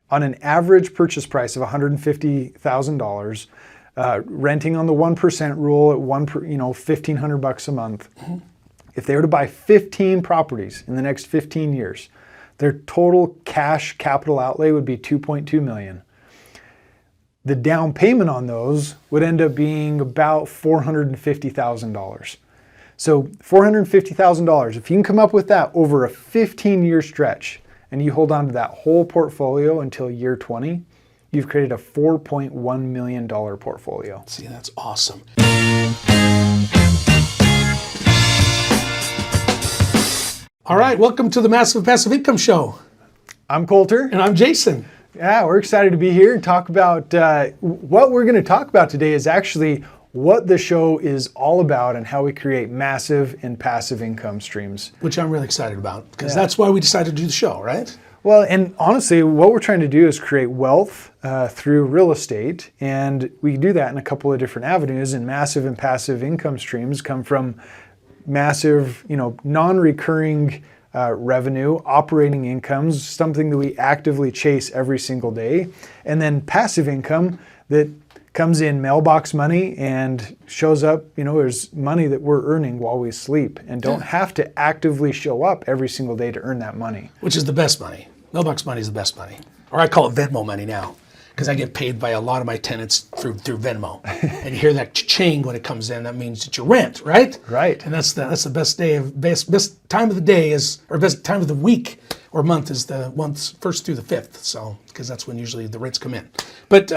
on an average purchase price of $150,000, renting on the 1% rule at $1,500 a month. Mm-hmm. If they were to buy 15 properties in the next 15 years, their total cash capital outlay would be $2.2 million. The down payment on those would end up being about $450,000. So $450,000, if you can come up with that over a 15-year stretch and you hold on to that whole portfolio until year 20, you've created a $4.1 million portfolio. See, that's awesome. All right, welcome to the Massive Passive Income Show. I'm Colter. And I'm Jason. Yeah, we're excited to be here and talk about what we're going to talk about today is actually what the show is all about and how we create massive and passive income streams. Which I'm really excited about because that's why we decided to do the show, right? Well, and honestly, what we're trying to do is create wealth through real estate. And we do that in a couple of different avenues. And massive and passive income streams come from massive, non-recurring revenue, operating incomes, something that we actively chase every single day. And then passive income that comes in mailbox money and shows up, there's money that we're earning while we sleep and don't have to actively show up every single day to earn that money. Which is the best money. Mailbox money is the best money. Or I call it Venmo money now, because I get paid by a lot of my tenants through Venmo. And you hear that cha-ching when it comes in, that means it's your rent, right? Right. And that's the best time of the day or best time of the week or month is the first through the fifth. So, because that's when usually the rents come in. But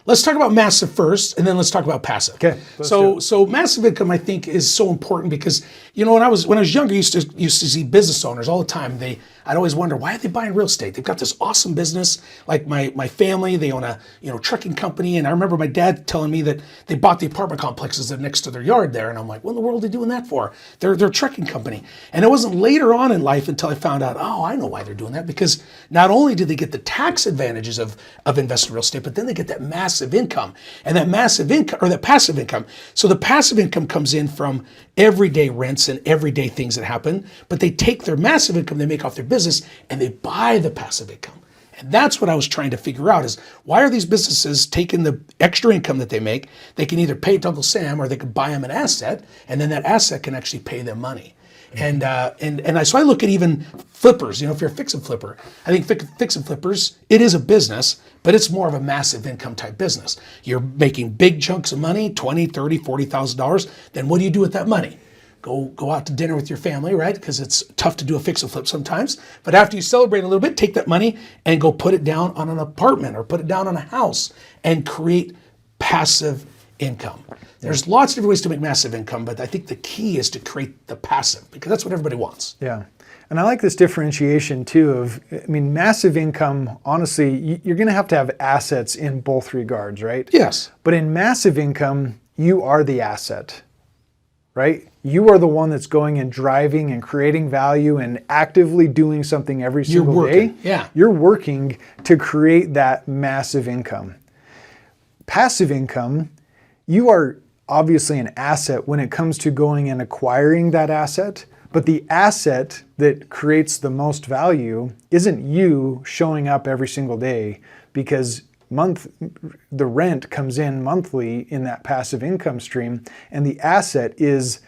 let's talk about massive first, and then let's talk about passive. Okay. So massive income, I think, is so important because when I was younger, I used to see business owners all the time. I'd always wonder, why are they buying real estate? They've got this awesome business. Like my family, they own a trucking company, and I remember my dad telling me that they bought the apartment complexes that are next to their yard there, and I'm like, what in the world are they doing that for? They're a trucking company. And it wasn't later on in life until I found out, I know why they're doing that, because not only do they get the tax advantages of investing in real estate, but then they get that massive income, and that massive income or that passive income. So the passive income comes in from everyday rents and everyday things that happen, but they take their massive income they make off their business and they buy the passive income. And that's what I was trying to figure out is, why are these businesses taking the extra income that they make? They can either pay it to Uncle Sam or they can buy them an asset, and then that asset can actually pay them money. So I look at even flippers. If you're a fix and flipper, I think fix and flippers, it is a business, but it's more of a massive income type business. You're making big chunks of money, $20,000, $30,000, $40,000. Then what do you do with that money? Go out to dinner with your family, right? Because it's tough to do a fix and flip sometimes. But after you celebrate a little bit, take that money and go put it down on an apartment or put it down on a house and create passive income. There's lots of different ways to make massive income, but I think the key is to create the passive, because that's what everybody wants. Yeah. And I like this differentiation too massive income, honestly, you're going to have assets in both regards, right? Yes. But in massive income, you are the asset, right? You are the one that's going and driving and creating value and actively doing something every single day. Yeah. You're working to create that massive income. Passive income, you are obviously an asset when it comes to going and acquiring that asset, but the asset that creates the most value isn't you showing up every single day, because the rent comes in monthly in that passive income stream, and the asset is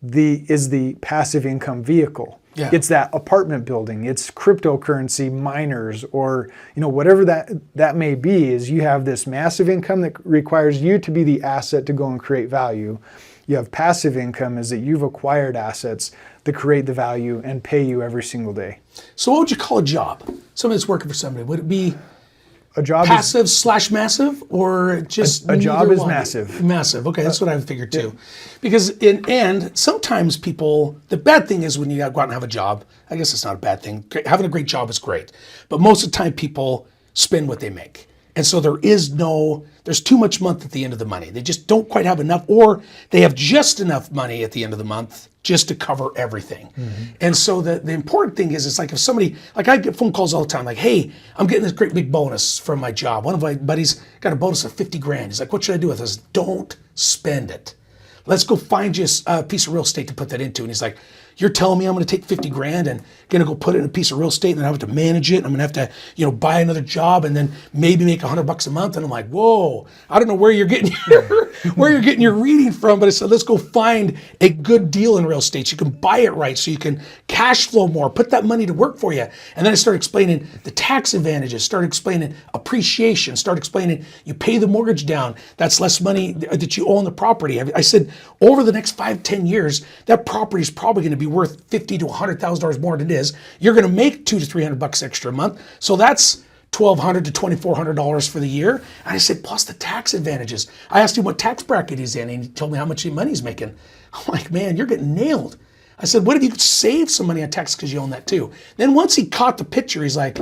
the passive income vehicle. Yeah. It's that apartment building, it's cryptocurrency miners, or whatever that may be. Is you have this massive income that requires you to be the asset to go and create value. You have passive income, is that you've acquired assets that create the value and pay you every single day. So what would you call a job? Somebody that's working for somebody, would it be a job passive / massive, or just a job is one? Massive. Massive. Okay, that's what I figured too. Yeah. Because sometimes people, the bad thing is when you go out and have a job, I guess it's not a bad thing. Having a great job is great, but most of the time people spend what they make. And so there's too much month at the end of the money. They just don't quite have enough, or they have just enough money at the end of the month just to cover everything. Mm-hmm. And so the important thing is, it's like if somebody, like I get phone calls all the time, like, hey, I'm getting this great big bonus from my job. One of my buddies got a bonus of 50 grand. He's like, what should I do with this? Don't spend it. Let's go find you a piece of real estate to put that into. And he's like, You're telling me I'm going to take 50 grand and going to go put it in a piece of real estate and then I have to manage it. And I'm going to have to, buy another job and then maybe make $100 a month. And I'm like, whoa, I don't know where you're getting your reading from. But I said, let's go find a good deal in real estate. So you can buy it right, so you can cash flow more, put that money to work for you. And then I started explaining the tax advantages, started explaining appreciation, started explaining you pay the mortgage down. That's less money that you owe on the property. I said, over the next 5-10 years, that property is probably going to be worth $50,000 to $100,000 more than it is. You're going to make $200 to $300 extra a month. So that's $1,200 to $2,400 for the year. And I said, plus the tax advantages. I asked him what tax bracket he's in, and he told me how much money he's making. I'm like, man, you're getting nailed. I said, what if you could save some money on tax because you own that too? Then once he caught the picture, he's like,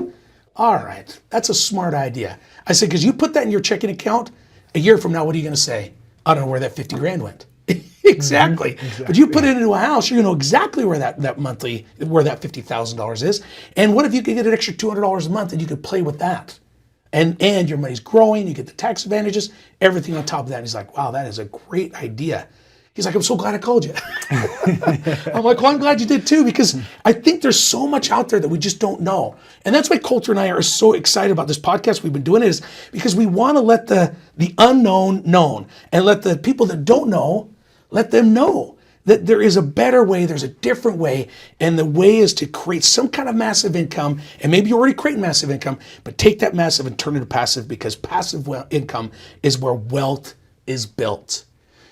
all right, that's a smart idea. I said, because you put that in your checking account, a year from now, what are you going to say? I don't know where that 50 grand went. Exactly. But you put it into a house, you're going to know exactly where that monthly, where that $50,000 is. And what if you could get an extra $200 a month and you could play with that? And your money's growing, you get the tax advantages, everything on top of that. And he's like, wow, that is a great idea. He's like, I'm so glad I called you. I'm like, well, I'm glad you did too, because I think there's so much out there that we just don't know. And that's why Colter and I are so excited about this podcast. We've been doing it is because we want to let the unknown known and let the people that don't know, let them know that there is a better way, there's a different way, and the way is to create some kind of massive income, and maybe you're already creating massive income, but take that massive and turn it to passive, because passive income is where wealth is built.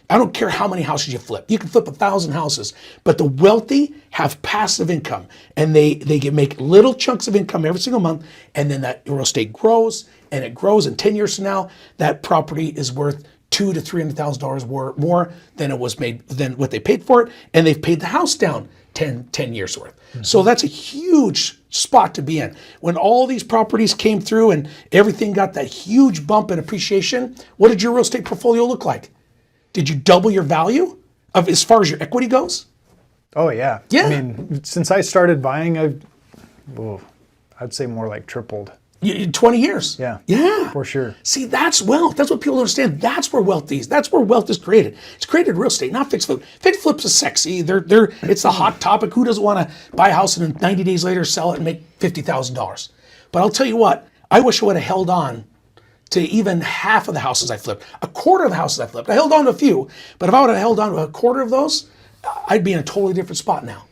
I don't care how many houses you flip. You can flip 1,000 houses, but the wealthy have passive income, and they make little chunks of income every single month, and then that real estate grows, and it grows, and 10 years from now, that property is worth $200,000 to $300,000 more than it was made, than what they paid for it, and they've paid the house down 10 years worth. Mm-hmm. So that's a huge spot to be in. When all these properties came through and everything got that huge bump in appreciation, what did your real estate portfolio look like? Did you double your value of as far as your equity goes? Oh yeah. Yeah. I mean, since I started buying, I'd say more like tripled. 20 years. Yeah. Yeah. For sure. See, that's wealth. That's what people don't understand. That's where wealth is. That's where wealth is created. It's created in real estate, not fixed flip. Fixed flips is sexy. It's a hot topic. Who doesn't want to buy a house and then 90 days later sell it and make $50,000? But I'll tell you what, I wish I would have held on to even half of the houses I flipped, a quarter of the houses I flipped. I held on to a few, but if I would have held on to a quarter of those, I'd be in a totally different spot now.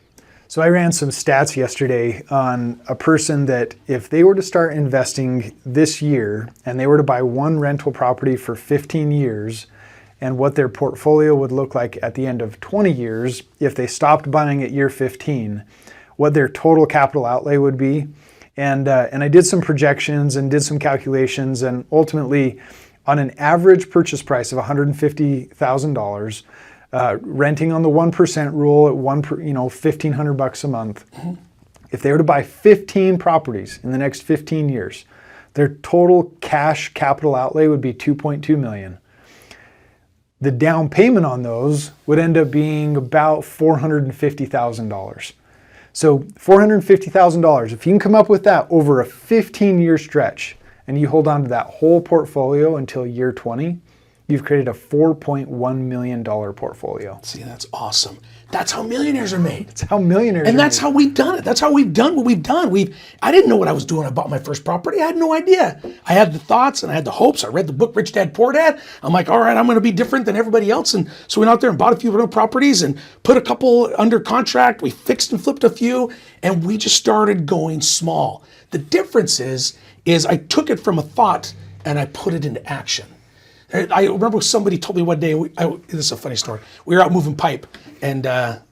So I ran some stats yesterday on a person that if they were to start investing this year and they were to buy one rental property for 15 years and what their portfolio would look like at the end of 20 years if they stopped buying at year 15, what their total capital outlay would be. And I did some projections and did some calculations, and ultimately on an average purchase price of $150,000, renting on the 1% rule at $1,500 a month. Mm-hmm. If they were to buy 15 properties in the next 15 years, their total cash capital outlay would be $2.2 million. The down payment on those would end up being about $450,000. So $450,000, if you can come up with that over a 15-year stretch and you hold on to that whole portfolio until year 20, you've created a $4.1 million portfolio. See, that's awesome. That's how millionaires are made. That's how millionaires are made. And that's how we've done it. That's how we've done what we've done. I didn't know what I was doing when I bought my first property. I had no idea. I had the thoughts and I had the hopes. I read the book, Rich Dad, Poor Dad. I'm like, all right, I'm going to be different than everybody else. And so we went out there and bought a few rental properties and put a couple under contract. We fixed and flipped a few, and we just started going small. The difference is I took it from a thought and I put it into action. I remember somebody told me one day, this is a funny story. We were out moving pipe, and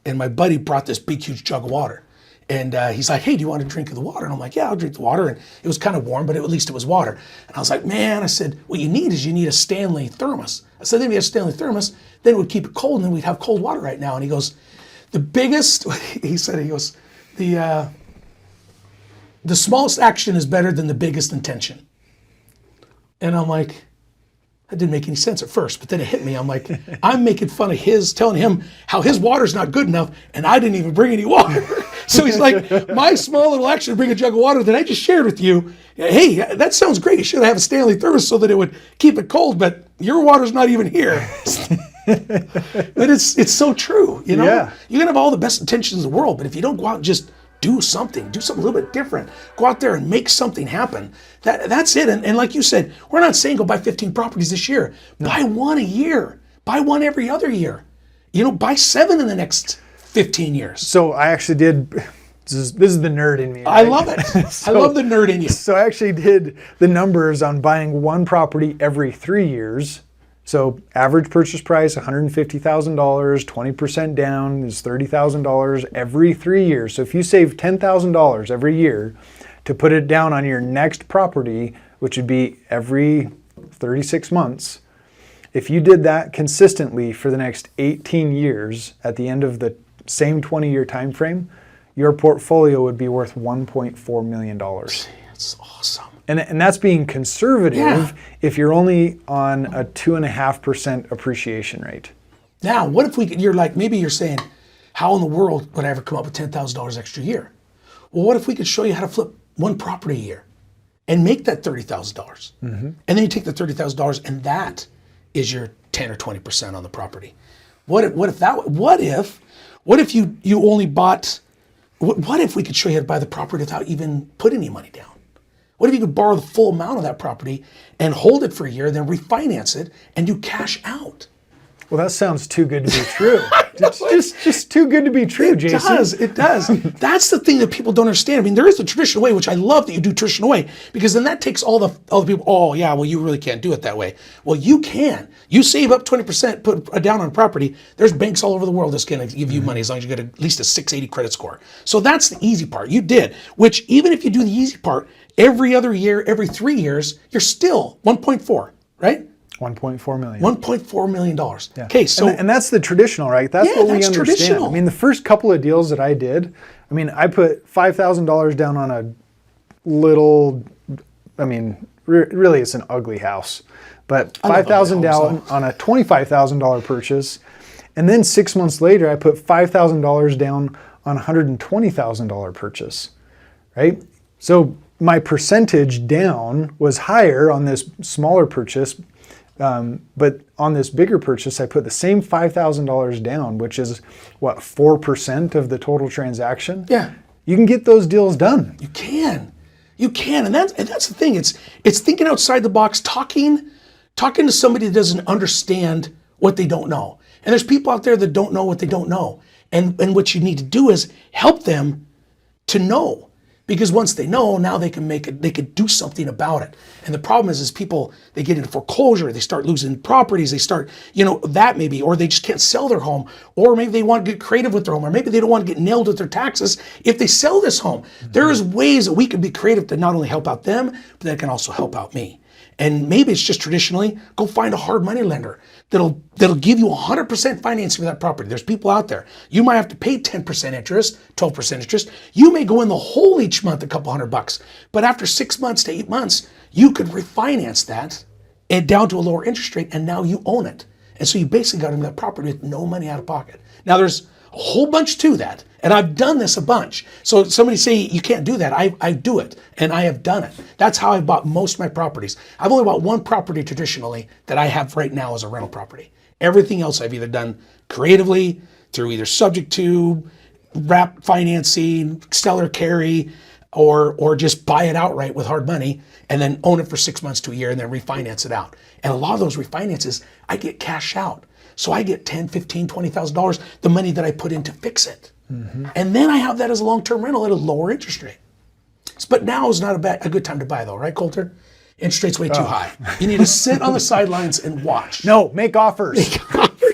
my buddy brought this big, huge jug of water. And he's like, hey, do you want a drink of the water? And I'm like, yeah, I'll drink the water. And it was kind of warm, but at least it was water. And I was like, man, I said, what you need a Stanley thermos. I said, then we have a Stanley thermos, then it would keep it cold, and then we'd have cold water right now. And he goes, the smallest action is better than the biggest intention. And I'm like, that didn't make any sense at first, but then it hit me. I'm like, I'm making fun of telling him how his water's not good enough, and I didn't even bring any water. So he's like, my small little action to bring a jug of water that I just shared with you, hey, that sounds great. You should have a Stanley thermos so that it would keep it cold, but your water's not even here. But it's so true, you know? Yeah. You can have all the best intentions in the world, but if you don't go out and just do something a little bit different, go out there and make something happen, that's it. And like you said, we're not saying go buy 15 properties this year. No. Buy one a year. Buy one every other year. You know, buy 7 in the next 15 years. So I actually did, this is the nerd in me. Right? I love it. I love the nerd in you. So I actually did the numbers on buying one property every 3 years. So average purchase price, $150,000, 20% down is $30,000 every 3 years. So if you save $10,000 every year to put it down on your next property, which would be every 36 months, if you did that consistently for the next 18 years at the end of the same 20-year time frame, your portfolio would be worth $1.4 million. That's awesome. And that's being conservative if you're only on a 2.5% appreciation rate. Now, what if you're like, maybe you're saying, how in the world would I ever come up with $10,000 extra a year? Well, what if we could show you how to flip one property a year and make that $30,000? Mm-hmm. And then you take the $30,000 and that is your 10 or 20% on the property. What if you only bought, what if we could show you how to buy the property without even putting any money down? What if you could borrow the full amount of that property and hold it for a year, then refinance it and you cash out? Well, that sounds too good to be true. just too good to be true, Jason. It does. That's the thing that people don't understand. I mean, there is the traditional way, which I love that you do traditional way, because then that takes all the people, oh yeah, well, you really can't do it that way. Well, you can. You save up 20%, put down on property. There's banks all over the world that's going to give you money as long as you get at least a 680 credit score. So that's the easy part. You did, which even if you do the easy part, every other year, every 3 years, you're still 1.4, right? 1.4 million. $1.4 million. Yeah. Okay, so and that's the traditional, right? That's what we understand. Traditional. I mean, the first couple of deals that I did, I mean, I put $5,000 down on a little, I mean, really it's an ugly house, but $5,000 down on a $25,000 purchase. And then 6 months later, I put $5,000 down on a $120,000 purchase, right? So my percentage down was higher on this smaller purchase. But on this bigger purchase, I put the same $5,000 down, which is what, 4% of the total transaction? Yeah. You can get those deals done. You can. And that's the thing. It's thinking outside the box, talking to somebody that doesn't understand what they don't know. And there's people out there that don't know what they don't know. And what you need to do is help them to know. Because once they know, now they can do something about it. And the problem is people, they get into foreclosure, they start losing properties, they start, that maybe, or they just can't sell their home, or maybe they want to get creative with their home, or maybe they don't want to get nailed with their taxes if they sell this home. Mm-hmm. There is ways that we can be creative to not only help out them, but that can also help out me. And maybe it's just traditionally, go find a hard money lender that'll give you 100% financing for that property. There's people out there. You might have to pay 10% interest, 12% interest. You may go in the hole each month a couple $100, but after 6 months to 8 months, you could refinance that and down to a lower interest rate, and now you own it. And so you basically got into that property with no money out of pocket. Now there's a whole bunch to that, and I've done this a bunch. So somebody say you can't do that, I do it, and I have done it. That's how I bought most of my properties. I've only bought one property traditionally that I have right now as a rental property. Everything else I've either done creatively through either subject to, wrap financing, seller carry, or just buy it outright with hard money and then own it for 6 months to a year and then refinance it out. And a lot of those refinances, I get cash out. So I get $10,000, $15,000, $20,000, the money that I put in to fix it. Mm-hmm. And then I have that as a long-term rental at a lower interest rate. But now is not a good time to buy though, right, Colter? Interest rate's way too high. You need to sit on the sidelines and watch. No, make offers.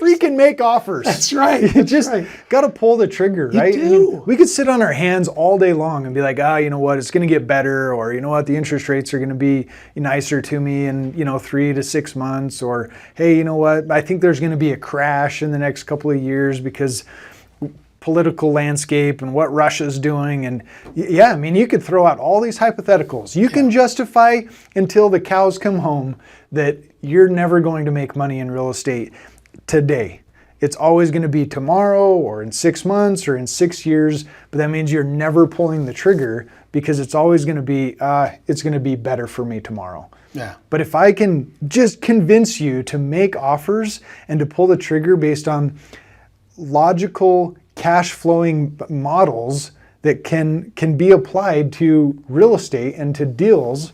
Freaking make offers. That's right. You just got to pull the trigger, right? You do. I mean, we could sit on our hands all day long and be like, you know what, it's going to get better, or you know what, the interest rates are going to be nicer to me in 3 to 6 months, or hey, you know what, I think there's going to be a crash in the next couple of years because political landscape and what Russia's doing. And yeah, I mean, you could throw out all these hypotheticals. You can justify until the cows come home that you're never going to make money in real estate today. It's always going to be tomorrow or in 6 months or in 6 years, but that means you're never pulling the trigger because it's always going to be, it's going to be better for me tomorrow. Yeah. But if I can just convince you to make offers and to pull the trigger based on logical cash flowing models that can be applied to real estate and to deals,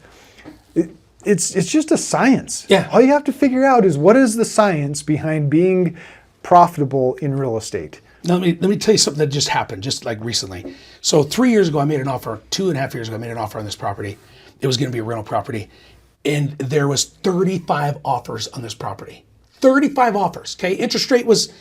it's just a science. Yeah. All you have to figure out is what is the science behind being profitable in real estate. Now, let me tell you something that just happened, just like recently. So 3 years ago, I made an offer. 2.5 years ago, I made an offer on this property. It was going to be a rental property, and there was 35 offers on this property. 35 offers. Okay, interest rate was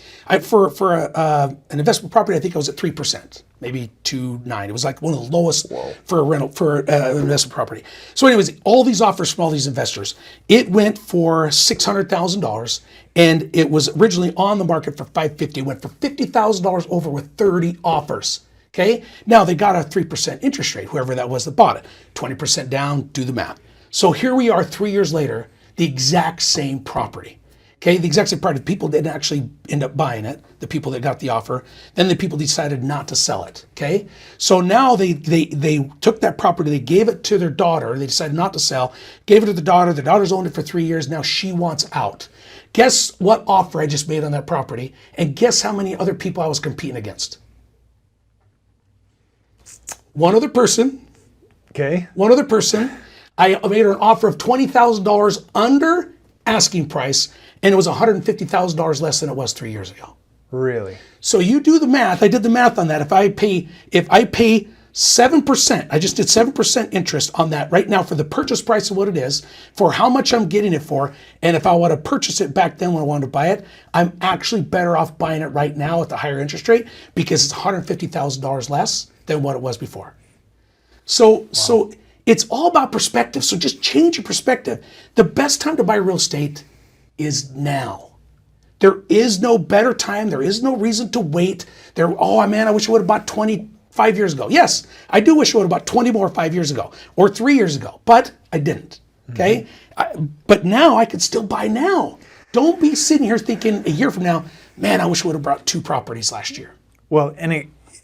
for an investment property. I think I was at 3%, maybe 2.9. It was like one of the lowest for a rental for an investment property. So, anyways, all these offers from all these investors. It went for $600,000, and it was originally on the market for $550,000. It went for $50,000 over with 30 offers. Okay, now they got a 3% interest rate. Whoever that was that bought it, 20% down. Do the math. So here we are, 3 years later, the exact same property. Okay, the exact same property. People didn't actually end up buying it, the people that got the offer. Then the people decided not to sell it. Okay, so now they took that property, they gave it to their daughter. They decided not to sell, gave it to the daughter. The daughter's owned it for 3 years. Now she wants out. Guess what offer I just made on that property? And guess how many other people I was competing against? One other person. Okay. One other person. I made her an offer of $20,000 under asking price, and it was $150,000 less than it was 3 years ago. Really? So you do the math. I did the math on that. If I pay 7%, I just did 7% interest on that right now for the purchase price of what it is, for how much I'm getting it for, and if I want to purchase it back then when I wanted to buy it, I'm actually better off buying it right now at the higher interest rate because it's $150,000 less than what it was before. So it's all about perspective. So just change your perspective. The best time to buy real estate is now. There is no better time. There is no reason to wait. Oh man, I wish I would have bought 25 years ago. Yes, I do wish I would have bought 20 more 5 years ago or 3 years ago, but I didn't. Okay, but now I could still buy now. Don't be sitting here thinking a year from now, man, I wish I would have bought 2 properties last year. Well,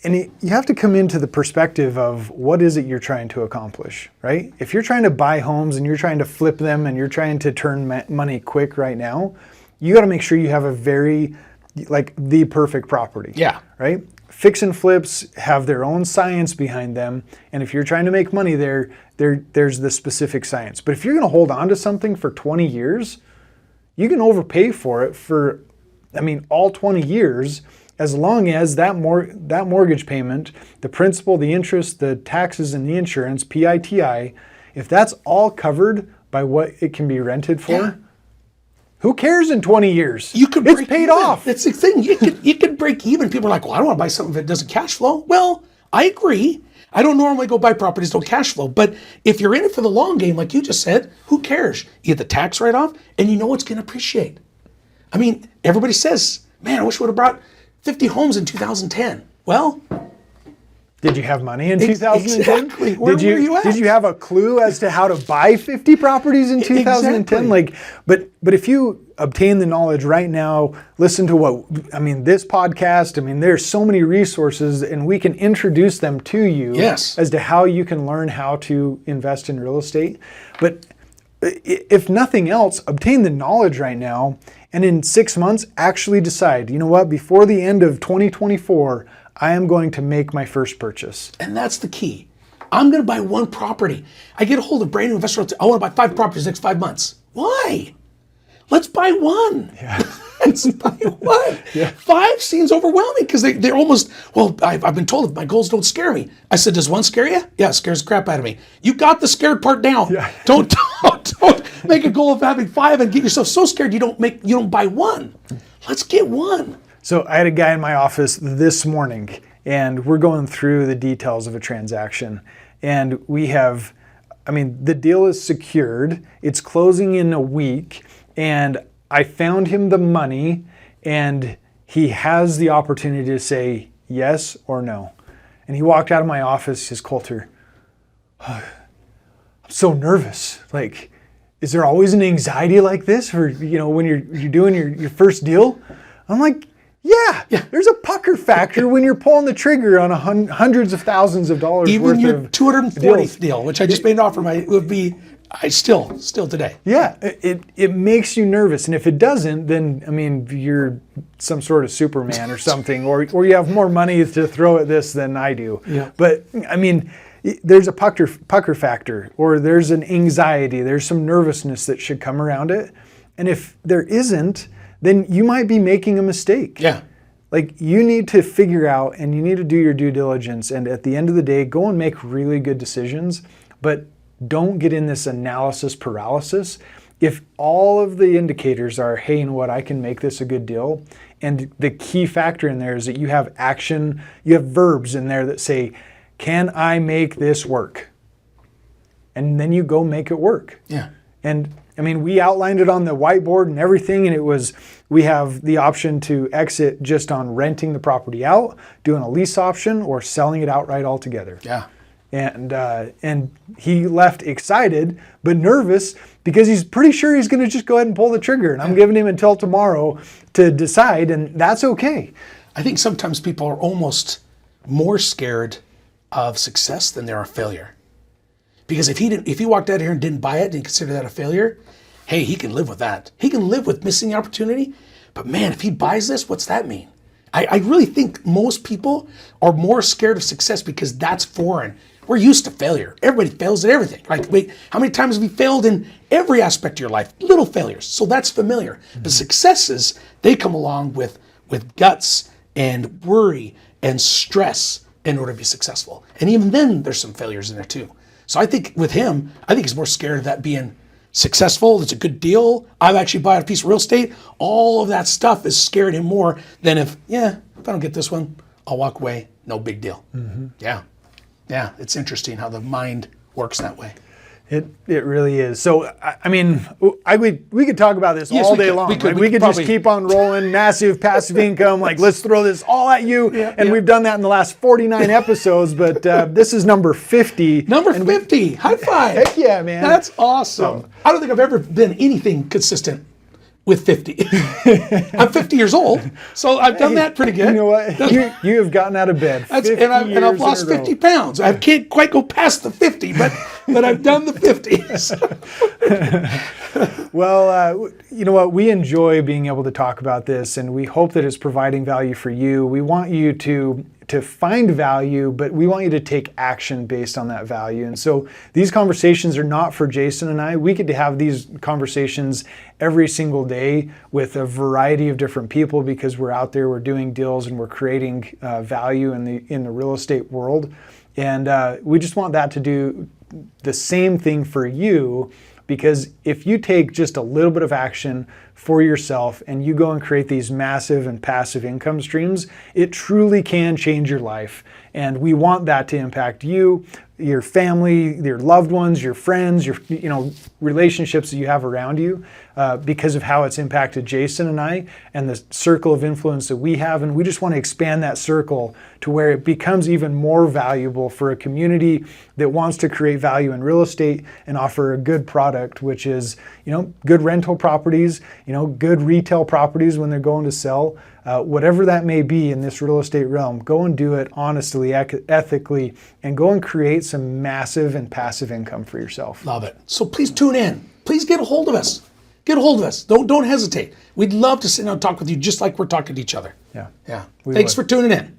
you have to come into the perspective of what is it you're trying to accomplish, right? If you're trying to buy homes and you're trying to flip them and you're trying to turn money quick right now, you got to make sure you have the perfect property. Yeah. Right? Fix and flips have their own science behind them, and if you're trying to make money there's the specific science. But if you're going to hold on to something for 20 years, you can overpay for it for, all 20 years. As long as that mortgage payment, the principal, the interest, the taxes, and the insurance, PITI, if that's all covered by what it can be rented for, who cares in 20 years? It's paid off. That's the thing. You could break even. People are like, well, I don't want to buy something that doesn't cash flow. Well, I agree. I don't normally go buy properties that don't cash flow. But if you're in it for the long game, like you just said, who cares? You get the tax write-off, and you know it's going to appreciate. Everybody says, man, I wish I would have brought 50 homes in 2010. Well, did you have money in 2010? Exactly. Where were you at? Did you have a clue as to how to buy 50 properties in 2010? Exactly. But if you obtain the knowledge right now, listen to this podcast, there's so many resources and we can introduce them to you as to how you can learn how to invest in real estate. But if nothing else, obtain the knowledge right now, and in 6 months, actually decide, you know what, before the end of 2024, I am going to make my first purchase. And that's the key. I'm going to buy one property. I get a hold of a brand new investor. I want to buy 5 properties next 5 months. Why? Let's buy one. Yeah. Let's buy one. Yeah. 5 seems overwhelming because they're almost, I've been told if my goals don't scare me. I said, does 1 scare you? Yeah, it scares the crap out of me. You got the scared part down. Yeah. Don't make a goal of having 5 and get yourself so scared you don't buy one. Let's get one. So I had a guy in my office this morning, and we're going through the details of a transaction. And we have, the deal is secured. It's closing in a week. And I found him the money, and he has the opportunity to say yes or no. And he walked out of my office, he says, Colter, I'm so nervous. Is there always an anxiety like this? Or, when you're doing your first deal? I'm like, Yeah, there's a pucker factor when you're pulling the trigger on hundreds of thousands of dollars Even worth your of 240th deals. deal, which I just made an offer, would be, I still today. Yeah, it makes you nervous, and if it doesn't, then I mean you're some sort of Superman or something, or you have more money to throw at this than I do. Yeah. But I mean, there's a pucker factor, or there's an anxiety, there's some nervousness that should come around it, and if there isn't, then you might be making a mistake. Yeah. Like you need to figure out, and you need to do your due diligence, and at the end of the day, go and make really good decisions, but don't get in this analysis paralysis. If all of the indicators are, hey, you know what, I can make this a good deal, and the key factor in there is that you have action, you have verbs in there that say, can I make this work? And then you go make it work. Yeah. And I mean, we outlined it on the whiteboard and everything, and it was, we have the option to exit just on renting the property out, doing a lease option, or selling it outright altogether. Yeah. And he left excited but nervous because he's pretty sure he's going to just go ahead and pull the trigger. And I'm giving him until tomorrow to decide, and that's okay. I think sometimes people are almost more scared of success than they are failure. Because if he walked out here and didn't buy it and consider that a failure, hey, he can live with that. He can live with missing the opportunity. But man, if he buys this, what's that mean? I really think most people are more scared of success because that's foreign. We're used to failure. Everybody fails at everything. Like, wait, how many times have you failed in every aspect of your life? Little failures. So that's familiar. Mm-hmm. But successes, they come along with guts and worry and stress in order to be successful. And even then, there's some failures in there too. So I think with him, I think he's more scared of that being successful. It's a good deal. I've actually bought a piece of real estate. All of that stuff is scaring him more than if I don't get this one, I'll walk away. No big deal. Mm-hmm. Yeah, it's interesting how the mind works that way. It really is. So, I mean, we could talk about this all day long. We could just keep on rolling, massive passive income. Like, let's throw this all at you. We've done that in the last 49 episodes, but this is number 50. Number 50. High five. Heck yeah, man. That's awesome. I don't think I've ever been anything consistent with 50. I'm 50 years old, so I've done that pretty good. You know what? You have gotten out of bed. And I've lost 50 pounds. I can't quite go past the 50, but I've done the 50s. Well, you know what? We enjoy being able to talk about this, and we hope that it's providing value for you. We want you to find value, but we want you to take action based on that value. And so these conversations are not for Jason and I. We get to have these conversations every single day with a variety of different people because we're out there, we're doing deals, and we're creating value in the real estate world. And we just want that to do the same thing for you, because if you take just a little bit of action for yourself and you go and create these massive and passive income streams, it truly can change your life. And we want that to impact you, your family, your loved ones, your friends, your relationships that you have around you, because of how it's impacted Jason and I and the circle of influence that we have. And we just want to expand that circle to where it becomes even more valuable for a community that wants to create value in real estate and offer a good product, which is, good rental properties, good retail properties when they're going to sell. Whatever that may be in this real estate realm, go and do it honestly, ethically, and go and create some massive and passive income for yourself. Love it. So please tune in. Please get a hold of us. Get a hold of us. Don't hesitate. We'd love to sit down and talk with you just like we're talking to each other. Yeah. Thanks for tuning in.